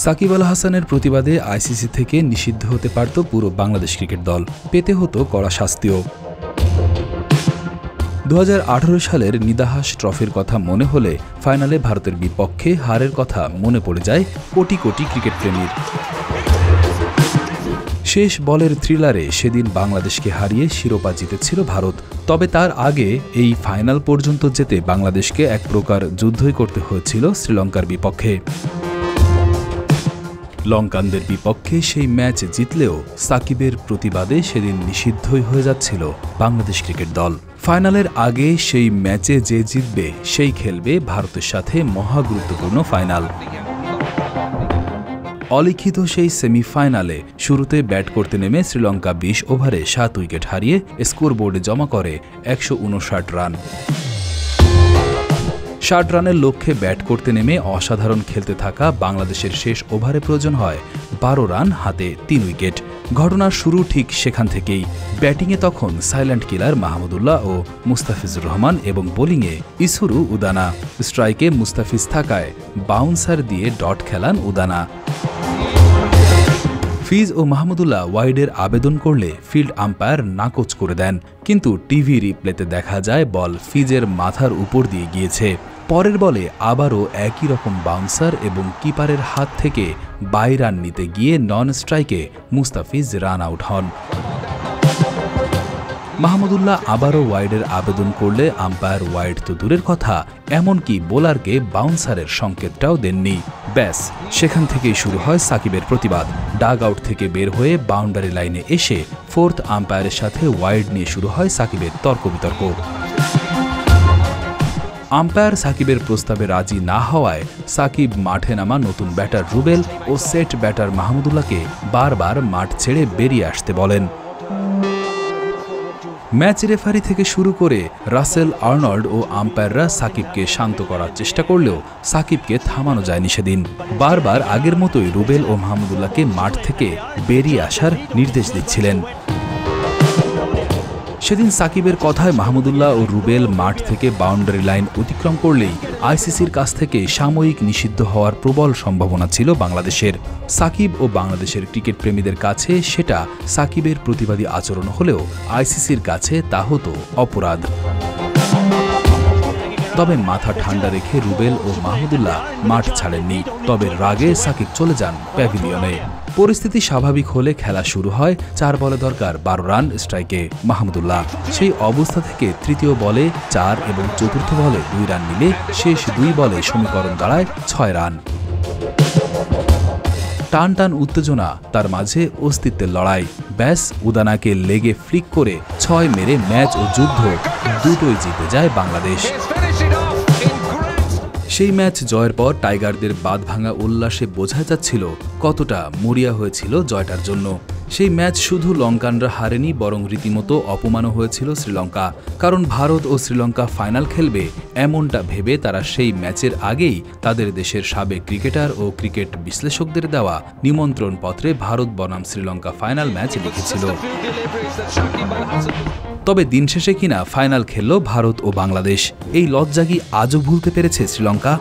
সাকিব আল হাসানের প্রতিবাদে আইসিসি থেকে নিষিদ্ধ হতে পারত পুরো বাংলাদেশ ক্রিকেট দল, পেতে হতো কড়া শাস্তিও। 2018 সালের নিদাহাস ট্রফির কথা মনে হলে ফাইনালে ভারতের বিপক্ষে হারের কথা মনে পড়ে যায় কোটি কোটি ক্রিকেট প্রেমীর। শেষ বলের থ্রিলারে সেদিন বাংলাদেশকে হারিয়ে শিরোপা জিতেছিল ভারত। তবে তার আগে এই ফাইনাল পর্যন্ত যেতে বাংলাদেশকে এক প্রকার যুদ্ধই করতে হয়েছিল শ্রীলঙ্কার বিপক্ষে। লঙ্কানদের বিপক্ষে সেই ম্যাচ জিতলেও সাকিবের প্রতিবাদে সেদিন নিষিদ্ধই হয়ে যাচ্ছিল বাংলাদেশ ক্রিকেট দল। ফাইনালের আগে সেই ম্যাচে যে জিতবে সেই খেলবে ভারতের সাথে মহাগুরুত্বপূর্ণ ফাইনাল। অলিখিত সেই সেমিফাইনালে শুরুতে ব্যাট করতে নেমে শ্রীলঙ্কা 20 ওভারে 7 উইকেট হারিয়ে স্কোরবোর্ডে জমা করে 159 রান। 60 রানের লক্ষ্যে ব্যাট করতে নেমে অসাধারণ খেলতে থাকা বাংলাদেশের শেষ ওভারে প্রয়োজন হয় 12 রান, হাতে 3 উইকেট। ঘটনার শুরু ঠিক সেখান থেকেই। ব্যাটিংয়ে তখন সাইলেন্ট কিলার মাহমুদুল্লাহ ও মুস্তাফিজুর রহমান এবং বোলিংয়ে ইসুরু উদানা। স্ট্রাইকে মুস্তাফিজ থাকায় বাউন্সার দিয়ে ডট খেলান উদানা। ফিজ ও মাহমুদুল্লাহ ওয়াইডের আবেদন করলে ফিল্ড আম্পায়ার নাকচ করে দেন, কিন্তু টিভি রিপ্লেতে দেখা যায় বল ফিজের মাথার উপর দিয়ে গিয়েছে। পরের বলে আবারও একই রকম বাউন্সার এবং কিপারের হাত থেকে 22 রান নিতে গিয়ে নন স্ট্রাইকে মুস্তাফিজ রান আউট হন। মাহমুদুল্লাহ আবারও ওয়াইডের আবেদন করলে আম্পায়ার ওয়াইড তো দূরের কথা, এমনকি বোলারকে বাউন্সারের সংকেতটাও দেননি। ব্যাস, সেখান থেকেই শুরু হয় সাকিবের প্রতিবাদ। ডাগ আউট থেকে বের হয়ে বাউন্ডারি লাইনে এসে ফোর্থ আম্পায়ারের সাথে ওয়াইড নিয়ে শুরু হয় সাকিবের তর্ক বিতর্ক। আম্পায়ার সাকিবের প্রস্তাবে রাজি না হওয়ায় সাকিব মাঠে নামা নতুন ব্যাটার রুবেল ও সেট ব্যাটার মাহমুদুল্লাহকে বারবার মাঠ ছেড়ে বেরিয়ে আসতে বলেন। ম্যাচ রেফারি থেকে শুরু করে রাসেল আর্নল্ড ও আম্পায়াররা সাকিবকে শান্ত করার চেষ্টা করলেও সাকিবকে থামানো যায়নি সেদিন। বারবার আগের মতোই রুবেল ও মাহমুদুল্লাহকে মাঠ থেকে বেরিয়ে আসার নির্দেশ দিচ্ছিলেন। সেদিন সাকিবের কথায় মাহমুদুল্লাহ ও রুবেল মাঠ থেকে বাউন্ডারি লাইন অতিক্রম করলেই আইসিসির কাছ থেকে সাময়িক নিষিদ্ধ হওয়ার প্রবল সম্ভাবনা ছিল বাংলাদেশের। সাকিব ও বাংলাদেশের ক্রিকেট প্রেমীদের কাছে সেটা সাকিবের প্রতিবাদী আচরণ হলেও আইসিসির কাছে তা হতো অপরাধ। তবে মাথা ঠান্ডা রেখে রুবেল ও মাহমুদুল্লাহ মাঠ ছাড়েননি। তবে রাগে সাকিব চলে যান প্যাভিলিয়নে। পরিস্থিতি স্বাভাবিক হলে খেলা শুরু হয়। 4 বলে দরকার 12 রান, স্ট্রাইকে মাহমুদুল্লাহ। সেই অবস্থা থেকে তৃতীয় বলে 4 এবং চতুর্থ বলে 2 রান নিলে শেষ 2 বলে সমীকরণ দাঁড়ায় 6 রান। টান টান উত্তেজনা, তার মাঝে অস্তিত্বের লড়াই। ব্যাস, উদানাকে লেগে ফ্লিক করে 6 মেরে ম্যাচ ও যুদ্ধ দুটোই জিতে যায় বাংলাদেশ। সেই ম্যাচ জয়ের পর টাইগারদের বাঁধভাঙা উল্লাসে বোঝা যাচ্ছিল কতটা মরিয়া হয়েছিল জয়টার জন্য। সেই ম্যাচ শুধু লঙ্কানরা হারেনি, বরং রীতিমতো অপমানও হয়েছিল শ্রীলঙ্কা। কারণ ভারত ও শ্রীলঙ্কা ফাইনাল খেলবে এমনটা ভেবে তারা সেই ম্যাচের আগেই তাদের দেশের সাবেক ক্রিকেটার ও ক্রিকেট বিশ্লেষকদের দেওয়া নিমন্ত্রণ পত্রে ভারত বনাম শ্রীলঙ্কা ফাইনাল ম্যাচ লিখেছিল। তবে দিন শেষে কিনা ফাইনাল খেলল ভারত ও বাংলাদেশ। এই লজ্জা কি আজও ভুলতে পেরেছে শ্রীলঙ্কা?